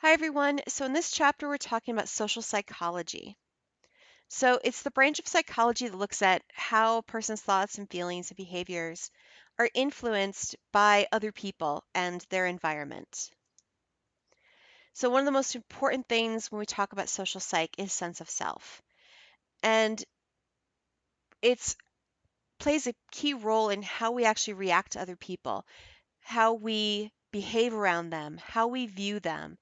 Hi, everyone. So, in this chapter, we're talking about social psychology. So, it's the branch of psychology that looks at how a person's thoughts and feelings and behaviors are influenced by other people and their environment. So, one of the most important things when we talk about social psych is sense of self. And it plays a key role in how we actually react to other people, how we behave around them, how we view them.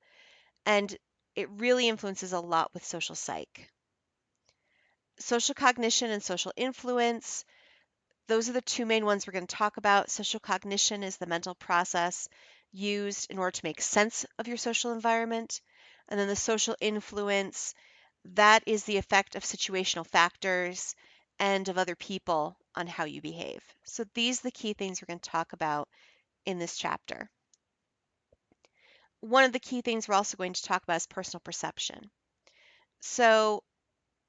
And it really influences a lot with social psych. Social cognition and social influence, those are the two main ones we're going to talk about. Social cognition is the mental process used in order to make sense of your social environment. And then the social influence, that is the effect of situational factors and of other people on how you behave. So these are the key things we're going to talk about in this chapter. One of the key things we're also going to talk about is personal perception. So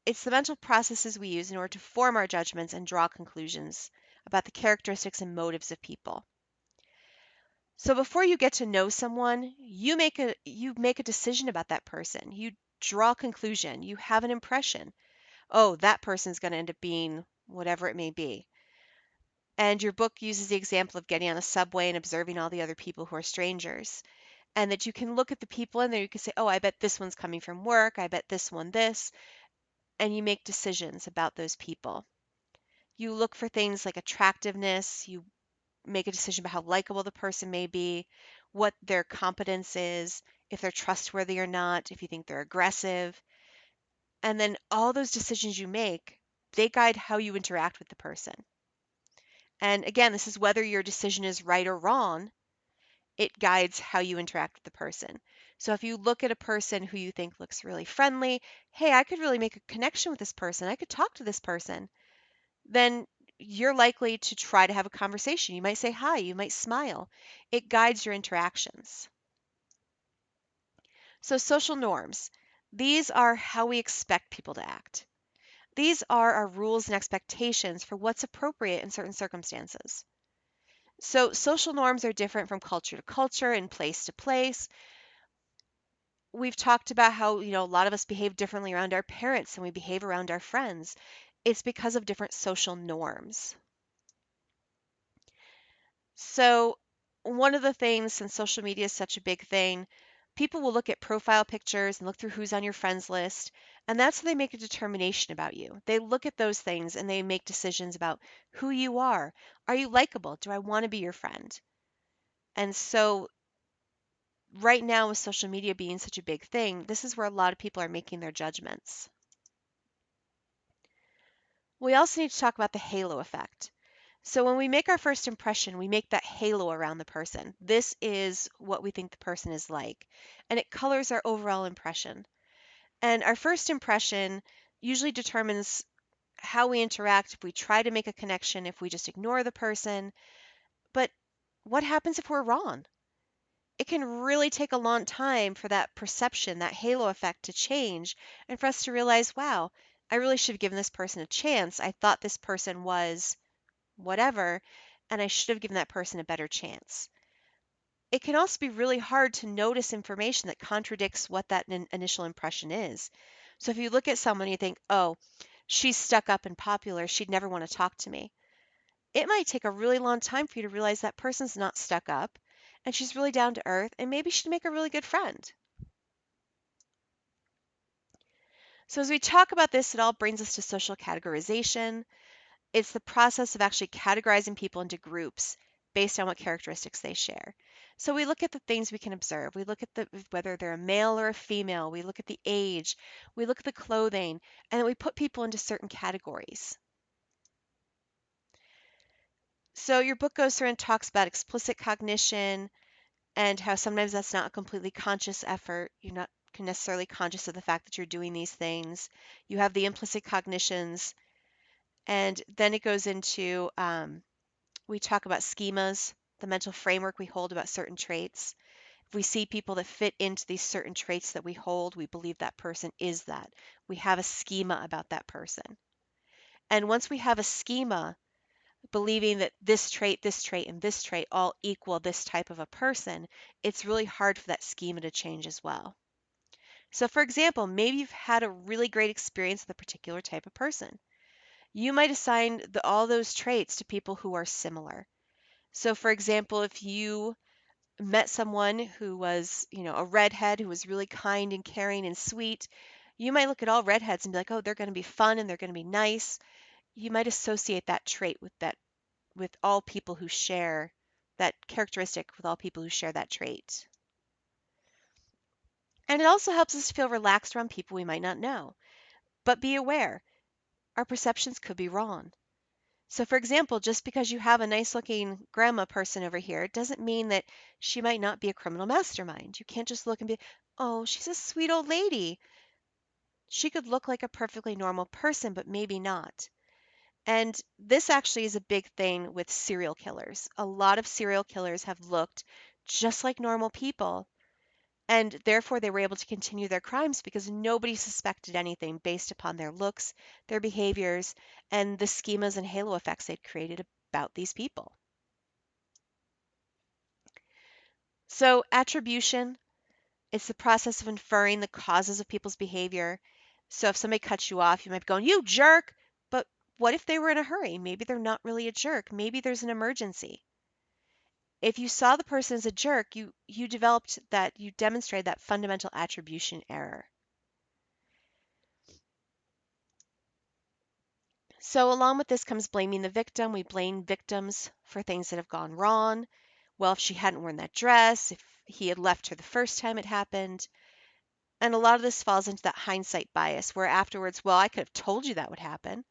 it's the mental processes we use in order to form our judgments and draw conclusions about the characteristics and motives of people. So before you get to know someone, you make a decision about that person. You draw a conclusion. You have an impression. Oh, that person's going to end up being whatever it may be. And your book uses the example of getting on a subway and observing all the other people who are strangers. And that you can look at the people in there, you can say, oh, I bet this one's coming from work. I bet this one this. And you make decisions about those people. You look for things like attractiveness. You make a decision about how likable the person may be, what their competence is, if they're trustworthy or not, if you think they're aggressive. And then all those decisions you make, they guide how you interact with the person. And again, this is whether your decision is right or wrong, it guides how you interact with the person. So if you look at a person who you think looks really friendly, hey, I could really make a connection with this person. I could talk to this person. Then you're likely to try to have a conversation. You might say hi, you might smile. It guides your interactions. So, social norms. These are how we expect people to act. These are our rules and expectations for what's appropriate in certain circumstances. So, social norms are different from culture to culture and place to place. We've talked about how, a lot of us behave differently around our parents than we behave around our friends. It's because of different social norms. So, one of the things, since social media is such a big thing, people will look at profile pictures and look through who's on your friends list, and that's how they make a determination about you. They look at those things and they make decisions about who you are. Are you likable? Do I want to be your friend? And so, right now, with social media being such a big thing, this is where a lot of people are making their judgments. We also need to talk about the halo effect. So when we make our first impression, we make that halo around the person. This is what we think the person is like, and it colors our overall impression. And our first impression usually determines how we interact, if we try to make a connection, if we just ignore the person. But what happens if we're wrong? It can really take a long time for that perception, that halo effect to change, and for us to realize, wow, I really should have given this person a chance. I thought this person was whatever, and I should have given that person a better chance. It can also be really hard to notice information that contradicts what that initial impression is. So if you look at someone and you think, oh, she's stuck up and popular, she'd never want to talk to me. It might take a really long time for you to realize that person's not stuck up and she's really down to earth and maybe she'd make a really good friend. So as we talk about this, it all brings us to social categorization. It's the process of actually categorizing people into groups based on what characteristics they share. So we look at the things we can observe. We look at whether they're a male or a female. We look at the age. We look at the clothing, and then we put people into certain categories. So your book goes through and talks about explicit cognition and how sometimes that's not a completely conscious effort. You're not necessarily conscious of the fact that you're doing these things. You have the implicit cognitions, and then it goes into we talk about schemas, the mental framework we hold about certain traits. If we see people that fit into these certain traits that we hold, we believe that person is that. We have a schema about that person. And once we have a schema, believing that this trait, and this trait all equal this type of a person, it's really hard for that schema to change as well. So, for example, maybe you've had a really great experience with a particular type of person. You might assign all those traits to people who are similar. So, for example, if you met someone who was, a redhead who was really kind and caring and sweet, you might look at all redheads and be like, oh, they're going to be fun and they're going to be nice. You might associate that trait with all people who share that characteristic with all people who share that trait. And it also helps us to feel relaxed around people we might not know. But be aware, our perceptions could be wrong. So, for example, just because you have a nice looking grandma person over here doesn't mean that she might not be a criminal mastermind. You can't just look and be, oh, she's a sweet old lady. She could look like a perfectly normal person, but maybe not. And this actually is a big thing with serial killers. A lot of serial killers have looked just like normal people, and therefore they were able to continue their crimes because nobody suspected anything based upon their looks, their behaviors, and the schemas and halo effects they'd created about these people. So, attribution, it's the process of inferring the causes of people's behavior. So, if somebody cuts you off, you might be going, you jerk! But what if they were in a hurry? Maybe they're not really a jerk. Maybe there's an emergency. If you saw the person as a jerk, you demonstrated that fundamental attribution error. So along with this comes blaming the victim. We blame victims for things that have gone wrong. Well, if she hadn't worn that dress, if he had left her the first time it happened. And a lot of this falls into that hindsight bias where afterwards, well, I could have told you that would happen.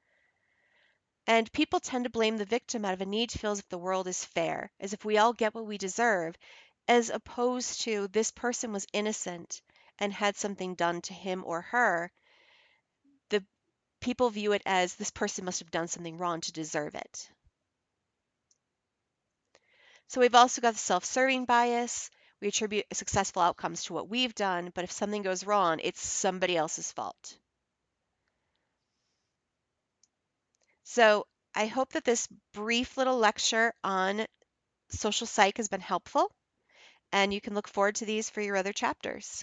And people tend to blame the victim out of a need to feel as if the world is fair, as if we all get what we deserve, as opposed to this person was innocent and had something done to him or her. The people view it as this person must have done something wrong to deserve it. So we've also got the self-serving bias. We attribute successful outcomes to what we've done, but if something goes wrong, it's somebody else's fault. So I hope that this brief little lecture on social psych has been helpful, and you can look forward to these for your other chapters.